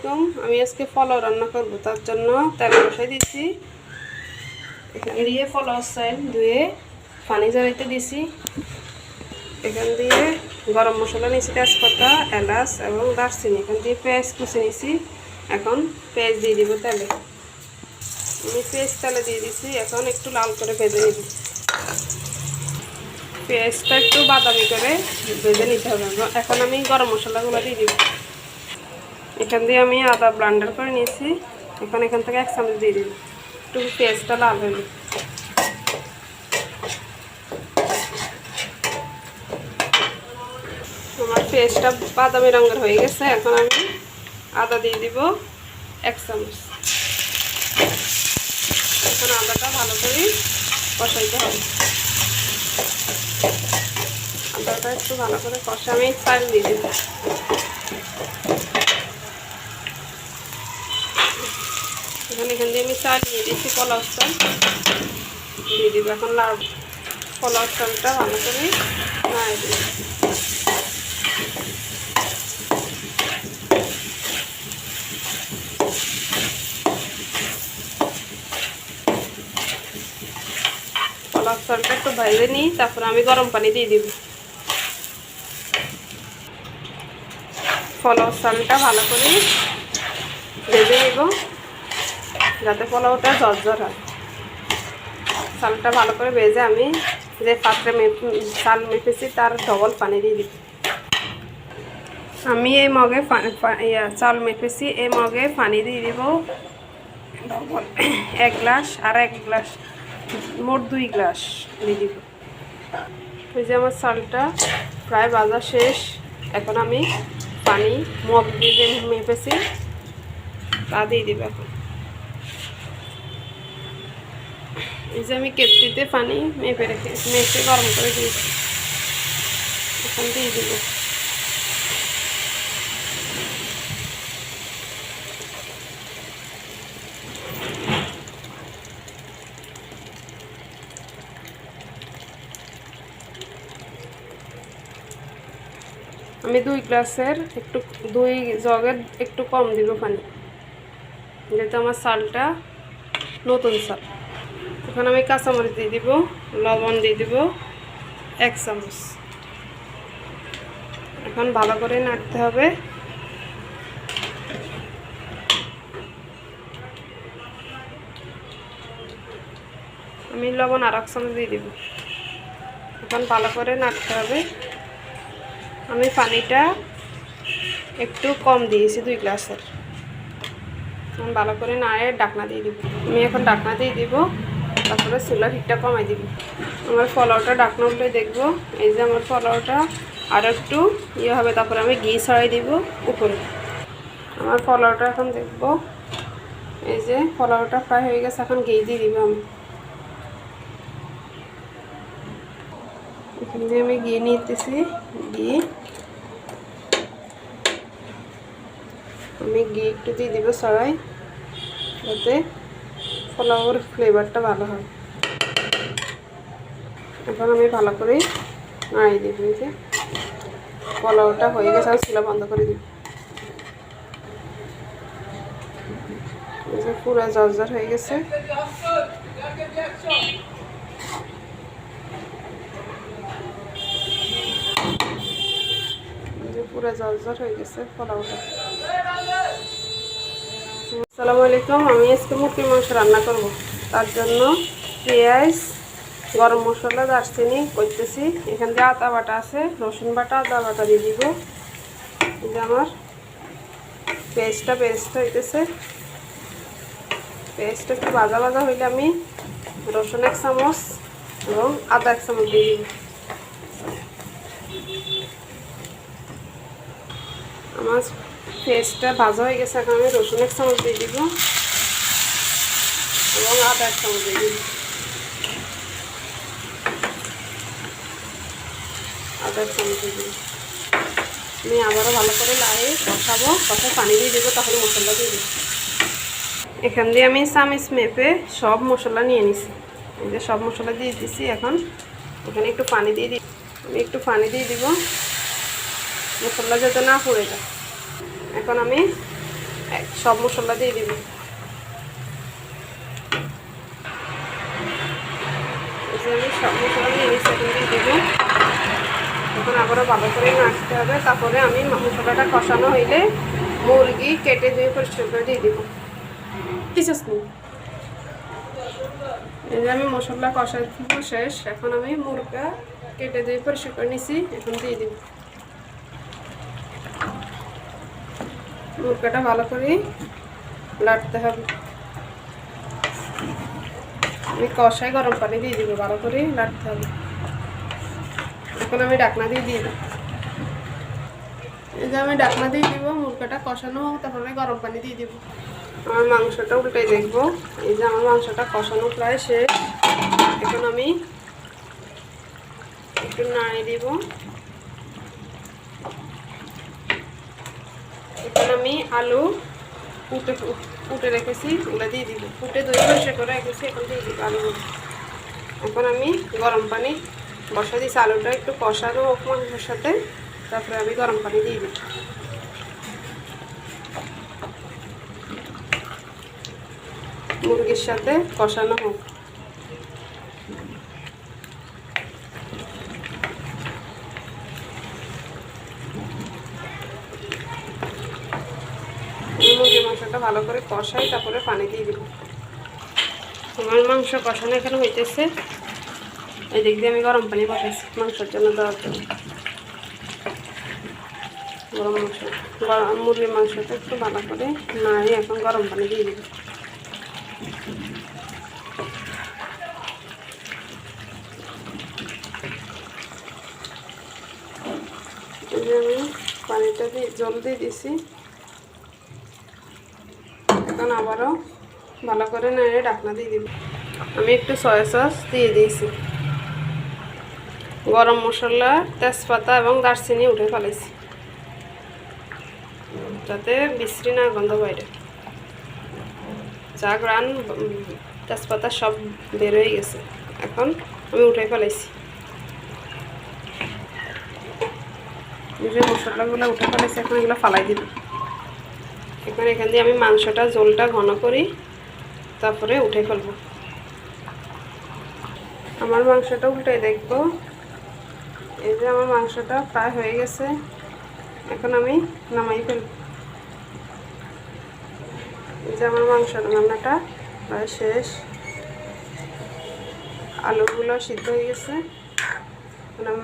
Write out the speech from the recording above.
আলাইকুম। আমি আজকে পোলাও রান্না করব, তার জন্য তেল বসাই দিচ্ছি। এখান দিয়ে পোলাও চাল ধুয়ে পানি ঝরাইতে দিছি। এখান দিয়ে গরম মশলা নিয়েছি, তেজপাতা, এলাচ এবং দারচিনি। এখান দিয়ে পেঁয়াজ কুচি নিয়েছি। এখন পেঁয়াজ দিয়ে দিব তেলে। আমি পেঁয়াজ তেলে দিয়ে দিছি। এখন একটু লাল করে ভেজে নিব। পেঁয়াজটা একটু বাদামি করে ভেজে নিতে হবে। এখন আমি গরম মশলাগুলো দিয়ে দিব। এখান দিয়ে আমি আদা ব্লেন্ডার করে নিয়েছি। এখন এখান থেকে 1 চামচ দিয়ে দিই, একটু পেঁয়াজটা লাল হয়ে যাবে। আমার পেঁয়াজটা বাদামি রঙের হয়ে গেছে। এখন আমি আদা দিয়ে দিব 1 চামচ। এখন আদাটা ভালো করে কষাইতে হবে। আদাটা একটু ভালো করে কষা আমি চাল দিয়ে দিব। এখান দিয়ে আমি চাল দিয়ে দিচ্ছি, পোলাও চাল দিয়ে দিব। এখন পোলাও চালটা ভালো করে নাড়িয়ে দিব। পোলাও চালটা একটু ভেজে নিই, তারপরে আমি গরম পানি দিয়ে দিব। পোলাও চালটা ভালো করে ভেজে নিব, যাতে পোলাওটা ঝরঝর হয়। চালটা ভালো করে ভেজে আমি যে পাত্রে চাল মেপেছি তার ডবল পানি দিয়ে দিব। আমি এই মগে চাল মেপেছি, এই মগে পানি দিয়ে দিব ডবল 1 গ্লাস আর 1 গ্লাস, মোট 2 গ্লাস দিয়ে দিব। এই যে আমার চালটা প্রায় ভাজা শেষ। এখন আমি পানি মগ দিয়ে যে মেপেছি তা দিয়ে দিব। এখন এই যে আমি কেটলিতে পানি মেপে গরম করে দিয়েছি, এখন দিয়ে দিব। আমি 2 গ্লাসের একটু 2 জগের একটু কম দিব পানি, যেহেতু আমার চালটা নতুন চাল। এখন আমি কাঁচামরিচ দিয়ে দিব, লবণ দিয়ে দিব 1 চামচ। এখন ভালো করে নাড়তে হবে। আমি লবণ আর 1 চামচ দিয়ে দিব। এখন ভালো করে নাড়তে হবে। আমি পানিটা একটু কম দিয়েছি 2 গ্লাসের। এখন ভালো করে নাড়ে ঢাকনা দিয়ে দিব। আমি এখন ঢাকনা দিয়ে দিব, তারপরে চুলার হিটটা কমাই দিব। আমার পোলাওটা ঢাকনা উঠে দেখব, এই যে আমার পোলাওটা আর একটু ইয়ে হবে, তারপরে আমি ঘি ছড়াই দিব উপরে। আমার পোলাওটা এখন দেখব, এই যে পোলাওটা ফ্রাই হয়ে গেছে। এখন ঘি দিয়ে দিব। এখান দিয়ে আমি ঘি নিতেছি। আমি ঘি একটু দিয়ে দিব ছড়াই, যাতে পোলাওর ফ্লেভারটা ভালো হয়। এখন আমি ভালো করে নাড়িয়ে দিব। এই যে পোলাওটা হয়ে গেছে, আর চুলা বন্ধ করে দিব। এই যে পুরো ঝরঝর হয়ে গেছে। পুরো ঝরঝর হয়ে গেছে পোলাওটা। আসসালামু আলাইকুম। আমি আজকে মুরগির মাংস রান্না করব, তার জন্য পেঁয়াজ, গরম মশলা, দারচিনি করতেছি। এখান দিয়ে আদা বাটা আছে, রসুন বাটা, আদা বাটা দিয়ে দিব। এই যে আমার পেস্টটা হইতেছে। পেস্টটা একটু ভাজা ভাজা হইলে আমি রসুন 1 চামচ এবং আদা 1 চামচ দিয়ে দিব। আমার পেস্টটা ভাজা হয়ে গেছে। এখন আমি রসুন 1 চামচ দিয়ে দিব এবং আদা 1 চামচ দিয়ে দিব। আদা 1 চামচ দিয়ে দিব। আমি আবারও ভালো করে লাড়িয়ে কষাবো। কষায় পানি দিয়ে দেবো, তাহলে মশলা দিয়ে দেবো। এখান দিয়ে আমি চামচ মেপে সব মশলা নিয়ে নিছি। এই যে সব মশলা দিয়ে দিছি। এখন এখানে একটু পানি দিয়ে দিই। আমি একটু পানি দিয়ে দিব, মশলা যাতে না পড়ে যায়। এখন আমি সব মশলা দিয়ে দিব। আমি সব মশলা নিয়ে নিচে দিয়ে দেবো। এখন আবারও ভালো করে নাড়তে হবে। তারপরে আমি মশলাটা কষানো হইলে মুরগি কেটে দিয়ে পরিষ্কার করে দিয়ে দিব। এই যে আমি মশলা কষানো শেষ। এখন আমি মুরগা কেটে দিয়ে পরিষ্কার করে নিছি, এখন দিয়ে দিব। মুরগাটা ভালো করে লাড়তে হবে। আমি কষায় গরম পানি দিয়ে দিব, ভালো করে লাড়তে হবে। এখন আমি ঢাকনা দিয়ে দিব। এই যে আমি ঢাকনা দিয়ে দিব, মুরগাটা কষানো হোক, তারপরে গরম পানি দিয়ে দিব। আমার মাংসটা উল্টে দেখবো। এই যে আমার মাংসটা কষানো প্রায় শেষ। এখন আমি একটু নাড়িয়ে দিব। এখন আমি আলু কুটে রেখেছি, ওগুলো দিয়ে দিব। কুটে দই পরিষ্কার করে রেখেছি, এখন দিয়ে দিব আলুগুলো। এখন আমি গরম পানি বসা দিয়েছি, আলুটা একটু কষানো হোক মাংসের সাথে, তারপরে আমি গরম পানি দিয়ে দিই। মুরগির সাথে কষানো হোক। মুরগির মাংসটা ভালো করে কষাই, তারপরে পানি দিয়ে দিব। আমার মাংস কষানো এখানে হইতেছে। এই দিক দিয়ে আমি গরম পানি বসাইছি মাংসের জন্য দেওয়ার জন্য। মুরগির মাংসটা একটু ভালো করে নাড়ি এখন গরম পানি দিয়ে দিব। এই যে আমি পানিটা দিয়ে জল দিয়ে দিছি। এখন আবারও ভালো করে নেড়ে ঢাকনা দিয়ে দিব। আমি একটু সয়া সস দিয়ে দিয়েছি। গরম মশলা, তেজপাতা এবং দারচিনি উঠে ফেলেছি, যাতে বিশ্রী না গন্ধ বাইরে। যা গ্রান তেজপাতা সব বের হয়ে গেছে। এখন আমি উঠে ফেলেছি। যে মশলাগুলো উঠে ফেলেছি, এখন এগুলো ফালাই দিব। এখান দিয়ে আমি মাংসটা ঝোলটা ঘন করি, তারপরে উঠে ফেলবো। আমার মাংসটা উল্টে দেখবো। এই যে আমার মাংসটা প্রায় হয়ে গেছে, এখন আমি নামাই ফেলব। এই যে আমার রান্নাটা প্রায় শেষ। আলুগুলো সিদ্ধ হয়ে গেছে। এখন আমি